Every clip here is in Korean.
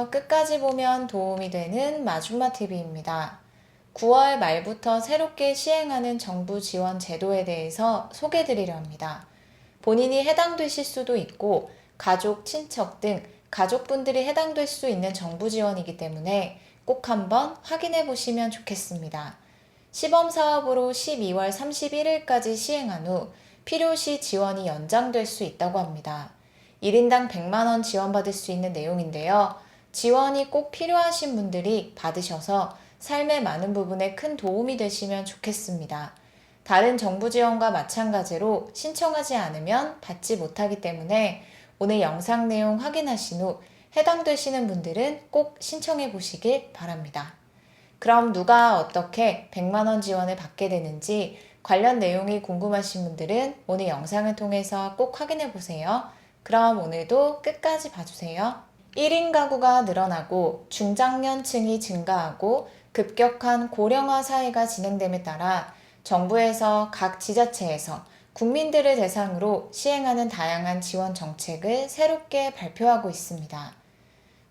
처음부터 끝까지 보면 도움이 되는 마줌마TV입니다. 9월 말부터 새롭게 시행하는 정부 지원 제도에 대해서 소개드리려 합니다. 본인이 해당되실 수도 있고 가족, 친척 등 가족분들이 해당될 수 있는 정부 지원이기 때문에 꼭 한번 확인해 보시면 좋겠습니다. 시범사업으로 12월 31일까지 시행한 후 필요시 지원이 연장될 수 있다고 합니다. 1인당 100만원 지원받을 수 있는 내용인데요. 지원이 꼭 필요하신 분들이 받으셔서 삶의 많은 부분에 큰 도움이 되시면 좋겠습니다. 다른 정부 지원과 마찬가지로 신청하지 않으면 받지 못하기 때문에 오늘 영상 내용 확인하신 후 해당되시는 분들은 꼭 신청해 보시길 바랍니다. 그럼 누가 어떻게 100만원 지원을 받게 되는지 관련 내용이 궁금하신 분들은 오늘 영상을 통해서 꼭 확인해 보세요. 그럼 오늘도 끝까지 봐주세요. 1인 가구가 늘어나고 중장년층이 증가하고 급격한 고령화 사회가 진행됨에 따라 정부에서 각 지자체에서 국민들을 대상으로 시행하는 다양한 지원 정책을 새롭게 발표하고 있습니다.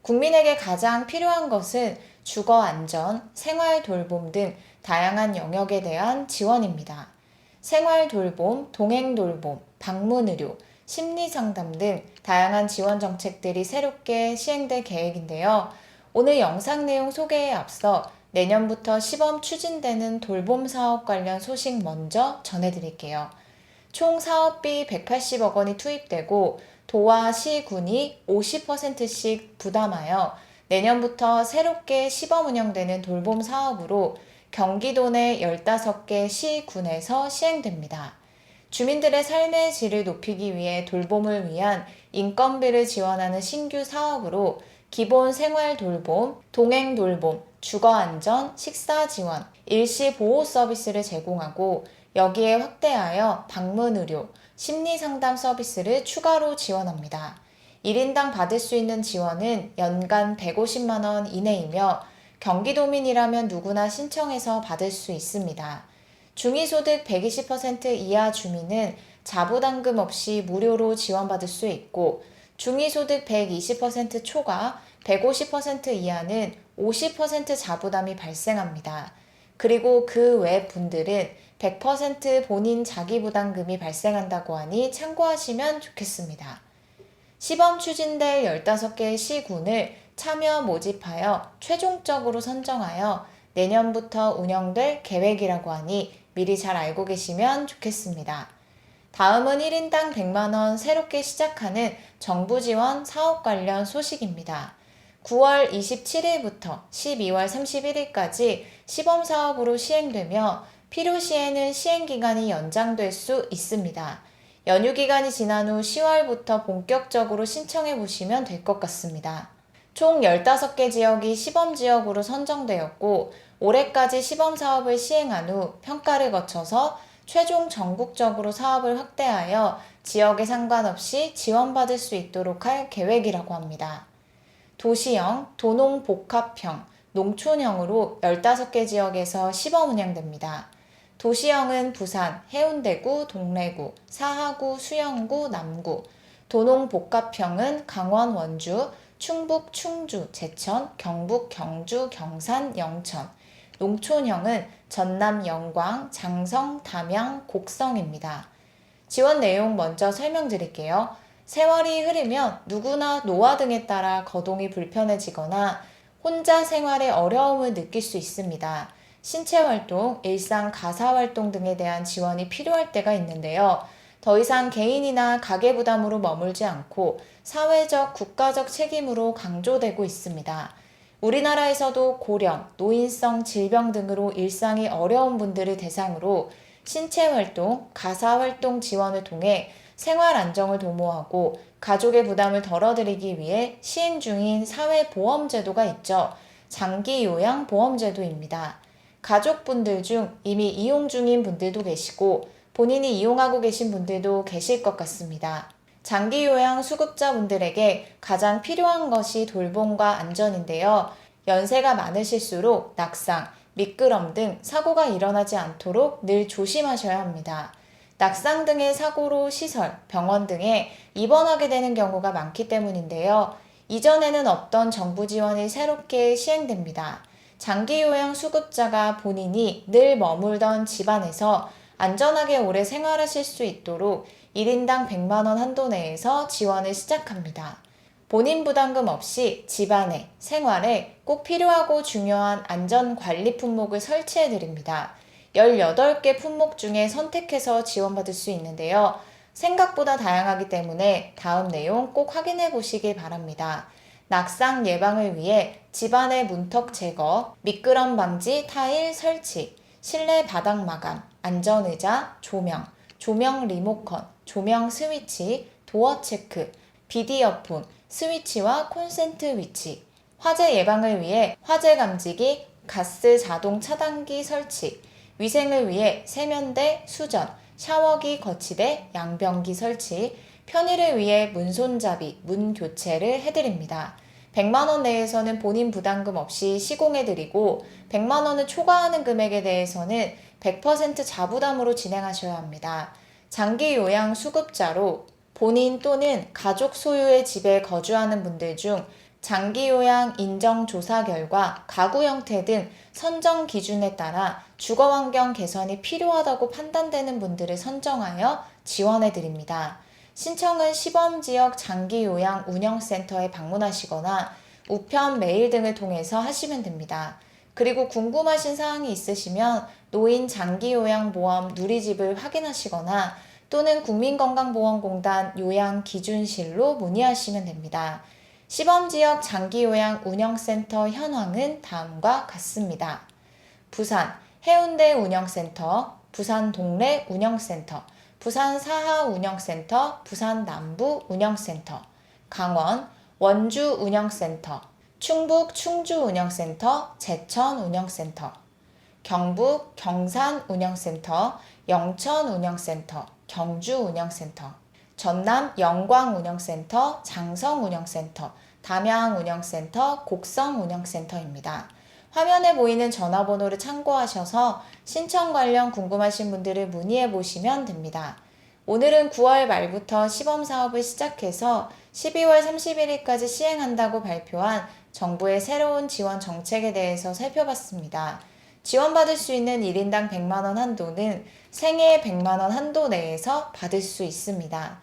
국민에게 가장 필요한 것은 주거 안전, 생활 돌봄 등 다양한 영역에 대한 지원입니다. 생활 돌봄, 동행 돌봄, 방문 의료, 심리 상담 등 다양한 지원 정책들이 새롭게 시행될 계획인데요. 오늘 영상 내용 소개에 앞서 내년부터 시범 추진되는 돌봄 사업 관련 소식 먼저 전해드릴게요. 총 사업비 180억 원이 투입되고 도와 시군이 50%씩 부담하여 내년부터 새롭게 시범 운영되는 돌봄 사업으로 경기도 내 15개 시군에서 시행됩니다. 주민들의 삶의 질을 높이기 위해 돌봄을 위한 인건비를 지원하는 신규 사업으로 기본 생활 돌봄, 동행 돌봄, 주거 안전, 식사 지원, 일시 보호 서비스를 제공하고 여기에 확대하여 방문 의료, 심리 상담 서비스를 추가로 지원합니다. 1인당 받을 수 있는 지원은 연간 150만 원 이내이며 경기도민이라면 누구나 신청해서 받을 수 있습니다. 중위소득 120% 이하 주민은 자부담금 없이 무료로 지원받을 수 있고 중위소득 120% 초과 150% 이하는 50% 자부담이 발생합니다. 그리고 그 외 분들은 100% 본인 자기부담금이 발생한다고 하니 참고하시면 좋겠습니다. 시범 추진될 15개 시군을 참여 모집하여 최종적으로 선정하여 내년부터 운영될 계획이라고 하니 미리 잘 알고 계시면 좋겠습니다. 다음은 1인당 100만원 새롭게 시작하는 정부 지원 사업 관련 소식입니다. 9월 27일부터 12월 31일까지 시범사업으로 시행되며 필요시에는 시행기간이 연장될 수 있습니다. 연휴기간이 지난 후 10월부터 본격적으로 신청해 보시면 될 것 같습니다. 총 15개 지역이 시범지역으로 선정되었고 올해까지 시범사업을 시행한 후 평가를 거쳐서 최종 전국적으로 사업을 확대하여 지역에 상관없이 지원받을 수 있도록 할 계획이라고 합니다. 도시형, 도농복합형, 농촌형으로 15개 지역에서 시범 운영됩니다. 도시형은 부산, 해운대구, 동래구, 사하구, 수영구, 남구, 도농복합형은 강원, 원주, 충북, 충주, 제천, 경북, 경주, 경산, 영천, 농촌형은 전남, 영광, 장성, 담양, 곡성입니다. 지원 내용 먼저 설명드릴게요. 세월이 흐르면 누구나 노화 등에 따라 거동이 불편해지거나 혼자 생활에 어려움을 느낄 수 있습니다. 신체활동, 일상 가사활동 등에 대한 지원이 필요할 때가 있는데요. 더 이상 개인이나 가계 부담으로 머물지 않고 사회적, 국가적 책임으로 강조되고 있습니다. 우리나라에서도 고령, 노인성 질병 등으로 일상이 어려운 분들을 대상으로 신체활동, 가사활동 지원을 통해 생활 안정을 도모하고 가족의 부담을 덜어드리기 위해 시행 중인 사회보험제도가 있죠. 장기요양보험제도입니다. 가족분들 중 이미 이용 중인 분들도 계시고 본인이 이용하고 계신 분들도 계실 것 같습니다. 장기요양 수급자분들에게 가장 필요한 것이 돌봄과 안전인데요. 연세가 많으실수록 낙상, 미끄럼 등 사고가 일어나지 않도록 늘 조심하셔야 합니다. 낙상 등의 사고로 시설, 병원 등에 입원하게 되는 경우가 많기 때문인데요. 이전에는 없던 정부 지원이 새롭게 시행됩니다. 장기 요양 수급자가 본인이 늘 머물던 집안에서 안전하게 오래 생활하실 수 있도록 1인당 100만 원 한도 내에서 지원을 시작합니다. 본인 부담금 없이 집안에, 생활에 꼭 필요하고 중요한 안전관리 품목을 설치해 드립니다. 18개 품목 중에 선택해서 지원받을 수 있는데요. 생각보다 다양하기 때문에 다음 내용 꼭 확인해 보시길 바랍니다. 낙상 예방을 위해 집안의 문턱 제거, 미끄럼 방지 타일 설치, 실내 바닥 마감, 안전의자, 조명, 조명 리모컨, 조명 스위치, 도어 체크, 비디 이어폰, 스위치와 콘센트 위치, 화재 예방을 위해 화재 감지기, 가스 자동 차단기 설치, 위생을 위해 세면대, 수전, 샤워기 거치대, 양변기 설치, 편의를 위해 문 손잡이, 문 교체를 해드립니다. 100만 원 내에서는 본인 부담금 없이 시공해드리고 100만 원을 초과하는 금액에 대해서는 100% 자부담으로 진행하셔야 합니다. 장기 요양 수급자로 본인 또는 가족 소유의 집에 거주하는 분들 중 장기 요양 인정 조사 결과 가구 형태 등 선정 기준에 따라 주거 환경 개선이 필요하다고 판단되는 분들을 선정하여 지원해 드립니다. 신청은 시범지역 장기요양 운영센터에 방문하시거나 우편 메일 등을 통해서 하시면 됩니다. 그리고 궁금하신 사항이 있으시면 노인 장기요양보험 누리집을 확인하시거나 또는 국민건강보험공단 요양기준실로 문의하시면 됩니다. 시범지역 장기요양 운영센터 현황은 다음과 같습니다. 부산 해운대 운영센터, 부산 동래 운영센터, 부산 사하 운영센터, 부산 남부 운영센터, 강원 원주 운영센터, 충북 충주 운영센터, 제천 운영센터, 경북 경산 운영센터, 영천 운영센터, 경주 운영센터, 전남 영광 운영센터, 장성 운영센터, 담양 운영센터, 곡성 운영센터입니다. 화면에 보이는 전화번호를 참고하셔서 신청 관련 궁금하신 분들을 문의해 보시면 됩니다. 오늘은 9월 말부터 시범 사업을 시작해서 12월 31일까지 시행한다고 발표한 정부의 새로운 지원 정책에 대해서 살펴봤습니다. 지원받을 수 있는 1인당 100만 원 한도는 생애 100만 원 한도 내에서 받을 수 있습니다.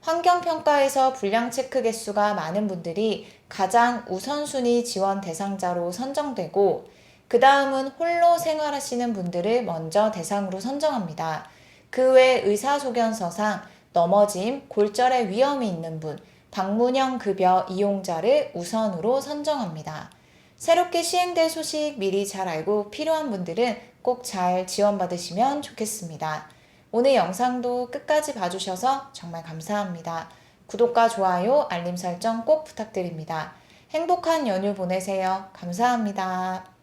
환경평가에서 불량 체크 개수가 많은 분들이 가장 우선순위 지원 대상자로 선정되고 그 다음은 홀로 생활하시는 분들을 먼저 대상으로 선정합니다. 그 외 의사소견서상 넘어짐, 골절의 위험이 있는 분, 방문형 급여 이용자를 우선으로 선정합니다. 새롭게 시행될 소식 미리 잘 알고 필요한 분들은 꼭 잘 지원받으시면 좋겠습니다. 오늘 영상도 끝까지 봐주셔서 정말 감사합니다. 구독과 좋아요, 알림 설정 꼭 부탁드립니다. 행복한 연휴 보내세요. 감사합니다.